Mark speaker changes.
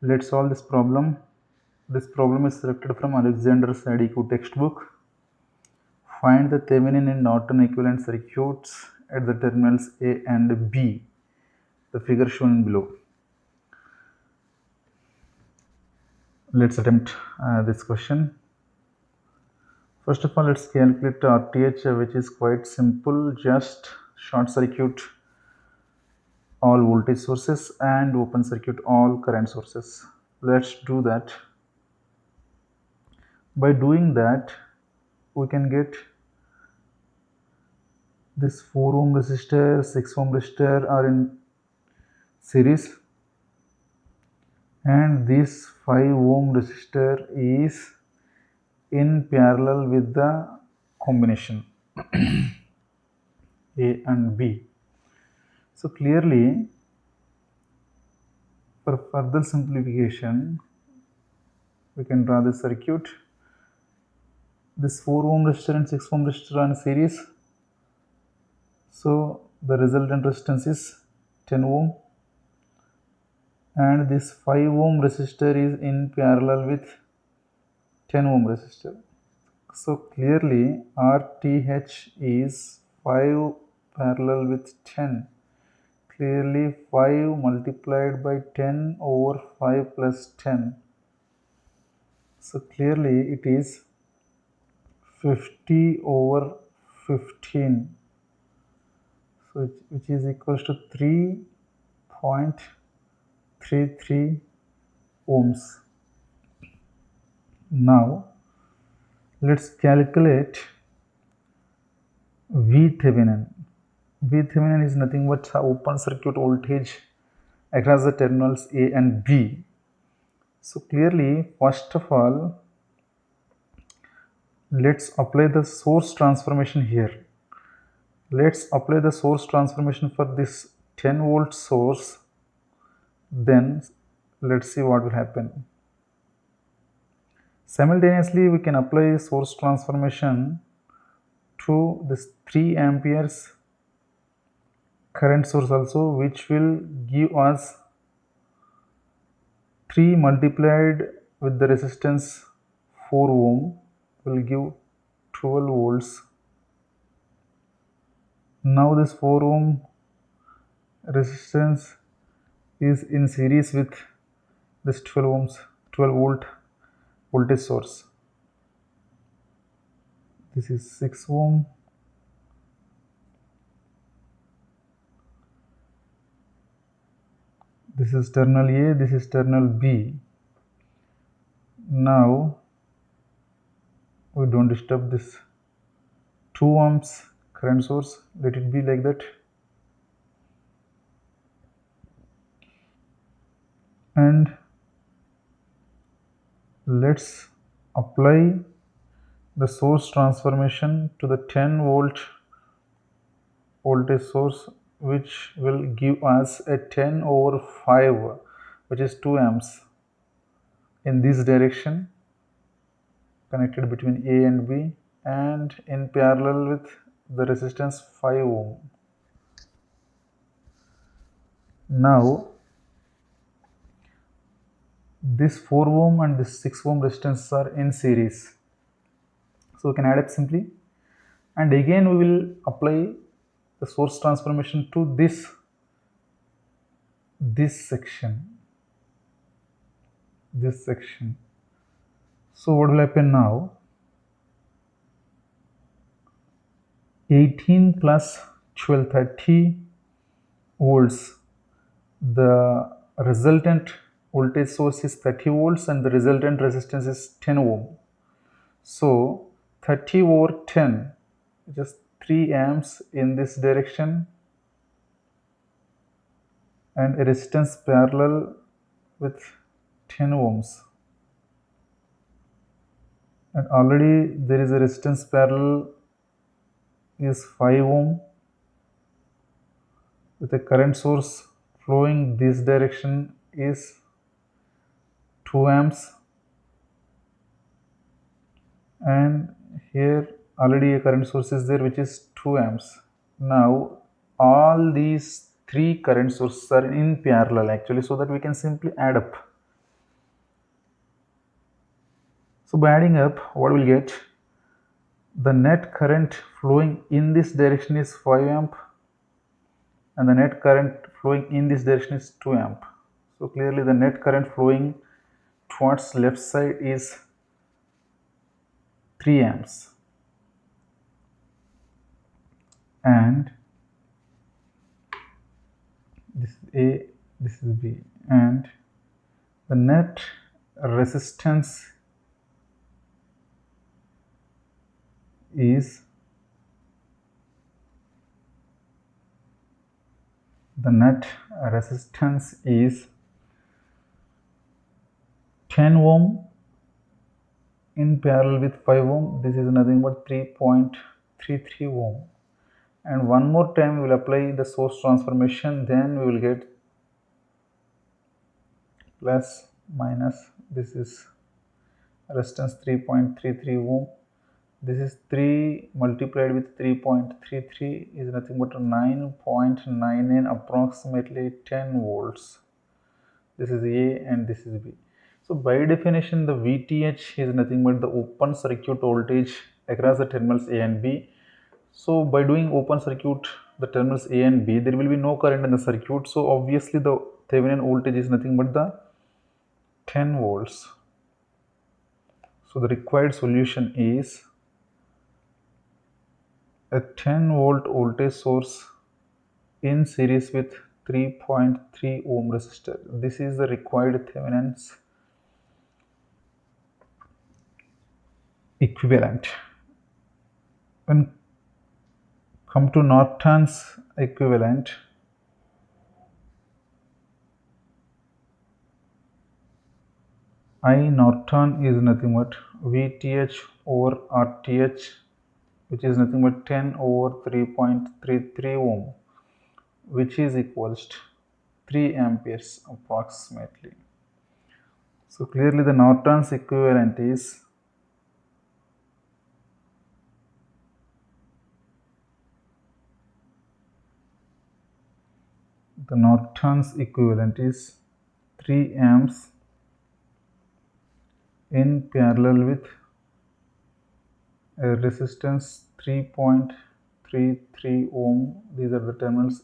Speaker 1: Let's solve this problem. This problem is selected from Alexander Sadiku textbook. Find the Thevenin and Norton equivalent circuits at the terminals A and B. The figure shown below. Let's attempt this question. First of all, let's calculate RTH, which is quite simple. Just short circuit all voltage sources and open circuit all current sources. Let's do that. By doing that, we can get this 4 ohm resistor, 6 ohm resistor are in series, and this 5 ohm resistor is in parallel with the combination A and B. So clearly, for further simplification, we can draw the circuit. This 4 ohm resistor and 6 ohm resistor are in series, so the resultant resistance is 10 ohm, and this 5 ohm resistor is in parallel with 10 ohm resistor. So clearly RTH is 5 parallel with 10. Clearly 5 multiplied by 10 over 5 plus 10. So clearly it is 50 over 15. So which is equals to 3.33 ohms. Now let's calculate VThevenin. VThevenin is nothing but open circuit voltage across the terminals A and B. So clearly, first of all, let's apply the source transformation here. Let's apply the source transformation for this 10 volt source. Then let's see what will happen. Simultaneously, we can apply source transformation to this 3 amperes current source also, which will give us 3 multiplied with the resistance 4 ohm will give 12 volts. Now this 4 ohm resistance is in series with this 12 volt voltage source. This is 6 ohm. This is terminal A, this is terminal B. Now we don't disturb this 2 ohms current source, let it be like that. And let's apply the source transformation to the 10 volt voltage source, which will give us a 10 over 5, which is 2 amps in this direction, connected between A and B, and in parallel with the resistance 5 ohm. Now this 4 ohm and this 6 ohm resistance are in series, so we can add up simply, and again we will apply the source transformation to this section. So what will happen now? 18 plus 12, 30 volts. The resultant voltage source is 30 volts and the resultant resistance is 10 ohm. So 30 over 10, just 3 amps in this direction, and a resistance parallel with 10 ohms. And already there is a resistance parallel is 5 ohm with a current source flowing this direction is 2 amps, and here already a current source is there which is 2 amps. Now all these 3 current sources are in parallel actually, so that we can simply add up. So by adding up, what we'll get? The net current flowing in this direction is 5 amp and the net current flowing in this direction is 2 amp. So clearly the net current flowing towards left side is 3 amps and this is A, this is B, and the net resistance is the net resistance is 10 ohm in parallel with 5 ohm. This is nothing but 3.33 ohm. And one more time we will apply the source transformation, then we will get plus minus, this is resistance 3.33 ohm, this is 3 multiplied with 3.33 is nothing but 9.99, approximately 10 volts. This is A and this is B. So by definition the VTH is nothing but the open circuit voltage across the terminals A and B. So by doing open circuit the terminals A and B, there will be no current in the circuit, so obviously the Thevenin voltage is nothing but the 10 volts. So the required solution is a 10 volt voltage source in series with 3.3 ohm resistor. This is the required Thevenin's equivalent. When come to Norton's equivalent, I Norton is nothing but VTH over RTH, which is nothing but 10 over 3.33 ohm, which is equals to 3 amperes approximately. So clearly the Norton's equivalent is the Norton's equivalent is 3 amps in parallel with a resistance 3.33 ohm. These are the terminals